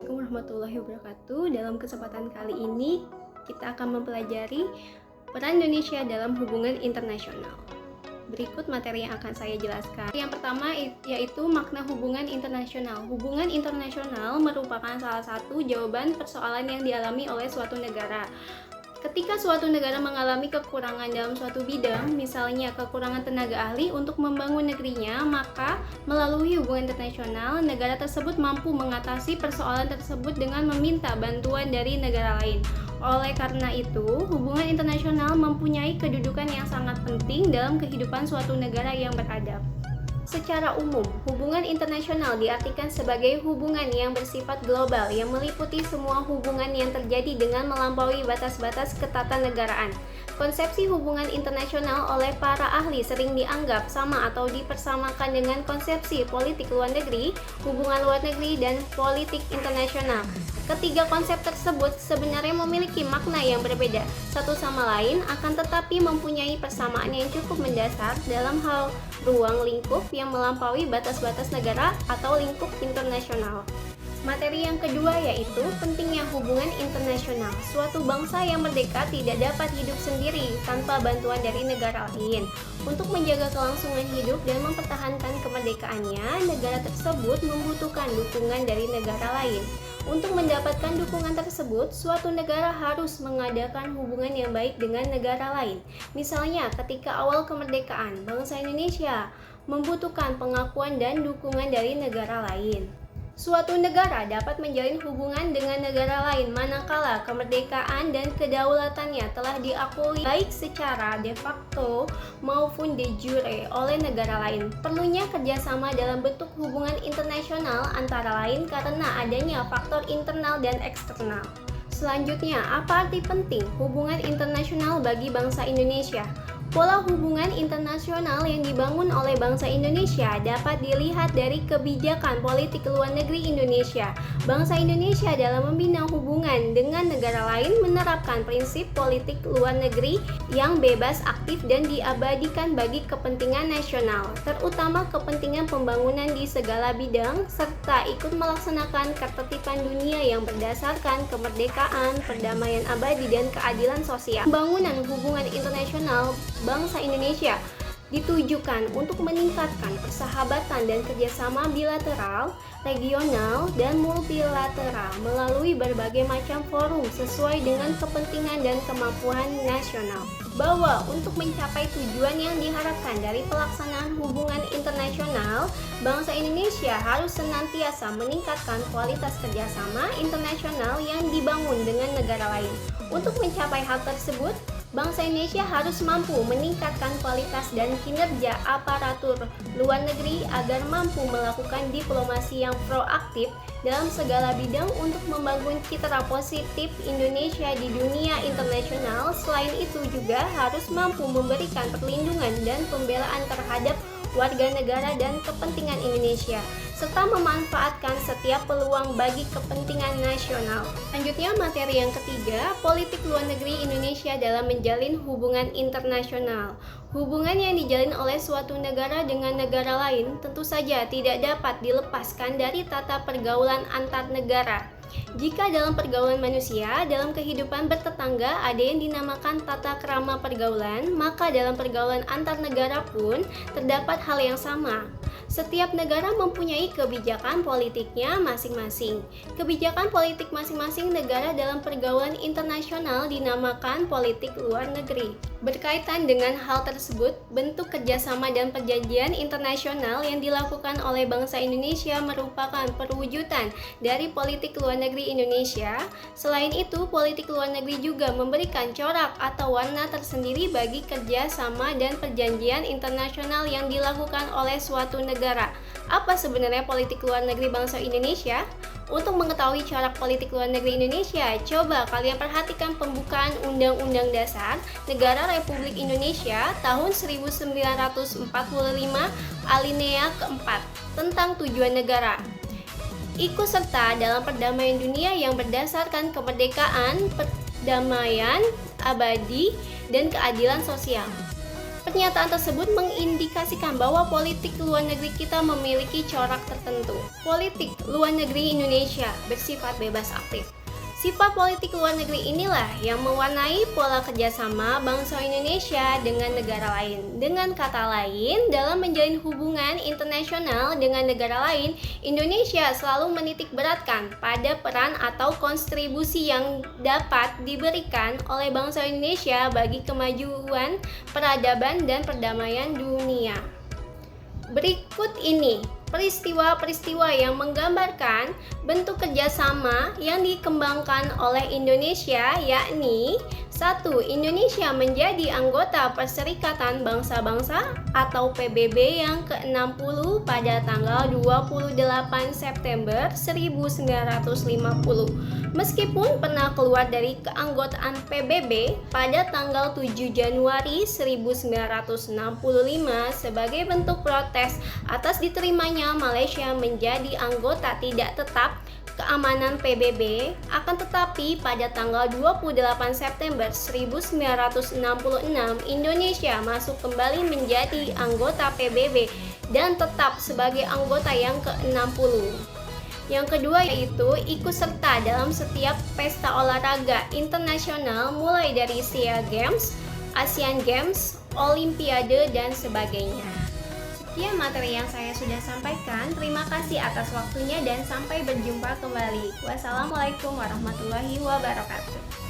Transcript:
Assalamualaikum warahmatullahi wabarakatuh. Dalam kesempatan kali ini kita akan mempelajari peran Indonesia dalam hubungan internasional. Berikut materi yang akan saya jelaskan. Yang pertama yaitu makna hubungan internasional. Hubungan internasional merupakan salah satu jawaban persoalan yang dialami oleh suatu negara. Ketika suatu negara mengalami kekurangan dalam suatu bidang, misalnya kekurangan tenaga ahli untuk membangun negerinya, maka melalui hubungan internasional, negara tersebut mampu mengatasi persoalan tersebut dengan meminta bantuan dari negara lain. Oleh karena itu, hubungan internasional mempunyai kedudukan yang sangat penting dalam kehidupan suatu negara yang beradab. Secara umum, hubungan internasional diartikan sebagai hubungan yang bersifat global yang meliputi semua hubungan yang terjadi dengan melampaui batas-batas ketatanegaraan. Konsepsi hubungan internasional oleh para ahli sering dianggap sama atau dipersamakan dengan konsepsi politik luar negeri, hubungan luar negeri, dan politik internasional. Ketiga konsep tersebut sebenarnya memiliki makna yang berbeda satu sama lain, akan tetapi mempunyai persamaan yang cukup mendasar dalam hal ruang lingkup yang melampaui batas-batas negara atau lingkup internasional. Materi yang kedua yaitu pentingnya hubungan internasional. Suatu bangsa yang merdeka tidak dapat hidup sendiri tanpa bantuan dari negara lain. Untuk menjaga kelangsungan hidup dan mempertahankan kemerdekaannya, negara tersebut membutuhkan dukungan dari negara lain. Untuk mendapatkan dukungan tersebut, suatu negara harus mengadakan hubungan yang baik dengan negara lain. Misalnya, ketika awal kemerdekaan, bangsa Indonesia membutuhkan pengakuan dan dukungan dari negara lain. Suatu negara dapat menjalin hubungan dengan negara lain manakala kemerdekaan dan kedaulatannya telah diakui baik secara de facto maupun de jure oleh negara lain. Perlunya kerjasama dalam bentuk hubungan internasional antara lain karena adanya faktor internal dan eksternal. Selanjutnya, apa arti penting hubungan internasional bagi bangsa Indonesia? Pola hubungan internasional yang dibangun oleh bangsa Indonesia dapat dilihat dari kebijakan politik luar negeri Indonesia. Bangsa Indonesia dalam membina hubungan dengan negara lain menerapkan prinsip politik luar negeri yang bebas, aktif, dan diabadikan bagi kepentingan nasional, terutama kepentingan pembangunan di segala bidang, serta ikut melaksanakan ketertiban dunia yang berdasarkan kemerdekaan, perdamaian abadi, dan keadilan sosial. Pembangunan hubungan internasional bangsa Indonesia ditujukan untuk meningkatkan persahabatan dan kerjasama bilateral, regional, dan multilateral melalui berbagai macam forum sesuai dengan kepentingan dan kemampuan nasional. Bahwa untuk mencapai tujuan yang diharapkan dari pelaksanaan hubungan internasional, bangsa Indonesia harus senantiasa meningkatkan kualitas kerjasama internasional yang dibangun dengan negara lain. Untuk mencapai hal tersebut, bangsa Indonesia harus mampu meningkatkan kualitas dan kinerja aparatur luar negeri agar mampu melakukan diplomasi yang proaktif dalam segala bidang untuk membangun citra positif Indonesia di dunia internasional. Selain itu juga harus mampu memberikan perlindungan dan pembelaan terhadap warga negara dan kepentingan Indonesia, serta memanfaatkan setiap peluang bagi kepentingan nasional. Selanjutnya, materi yang ketiga, politik luar negeri Indonesia dalam menjalin hubungan internasional. Hubungan yang dijalin oleh suatu negara dengan negara lain tentu saja tidak dapat dilepaskan dari tata pergaulan antar negara. Jika dalam pergaulan manusia, dalam kehidupan bertetangga ada yang dinamakan tata krama pergaulan, maka dalam pergaulan antar negara pun terdapat hal yang sama. Setiap negara mempunyai kebijakan politiknya masing-masing. Kebijakan politik masing-masing negara dalam pergaulan internasional dinamakan politik luar negeri. Berkaitan dengan hal tersebut, bentuk kerjasama dan perjanjian internasional yang dilakukan oleh bangsa Indonesia merupakan perwujudan dari politik luar negeri Indonesia. Selain itu, politik luar negeri juga memberikan corak atau warna tersendiri bagi kerjasama dan perjanjian internasional yang dilakukan oleh suatu negara. Apa sebenarnya politik luar negeri bangsa Indonesia? Untuk mengetahui corak politik luar negeri Indonesia, coba kalian perhatikan pembukaan Undang-Undang Dasar Negara Republik Indonesia tahun 1945 alinea keempat tentang tujuan negara. Ikut serta dalam perdamaian dunia yang berdasarkan kemerdekaan, perdamaian abadi, dan keadilan sosial. Pernyataan tersebut mengindikasikan bahwa politik luar negeri kita memiliki corak tertentu. Politik luar negeri Indonesia bersifat bebas aktif. Sifat politik luar negeri inilah yang mewarnai pola kerjasama bangsa Indonesia dengan negara lain. Dengan kata lain, dalam menjalin hubungan internasional dengan negara lain, Indonesia selalu menitik beratkan pada peran atau kontribusi yang dapat diberikan oleh bangsa Indonesia bagi kemajuan peradaban dan perdamaian dunia. Berikut ini peristiwa-peristiwa yang menggambarkan bentuk kerjasama yang dikembangkan oleh Indonesia, yakni 1. Indonesia menjadi anggota Perserikatan Bangsa-Bangsa atau PBB yang ke-60 pada tanggal 28 September 1950. Meskipun pernah keluar dari keanggotaan PBB pada tanggal 7 Januari 1965 sebagai bentuk protes atas diterimanya Malaysia menjadi anggota tidak tetap keamanan PBB, akan tetapi pada tanggal 28 September 1966 Indonesia masuk kembali menjadi anggota PBB dan tetap sebagai anggota yang ke-60. Yang kedua yaitu ikut serta dalam setiap pesta olahraga internasional mulai dari SEA Games, Asian Games, Olimpiade, dan sebagainya. Sekian materi yang saya sudah sampaikan. Terima kasih atas waktunya dan sampai berjumpa kembali. Wassalamualaikum warahmatullahi wabarakatuh.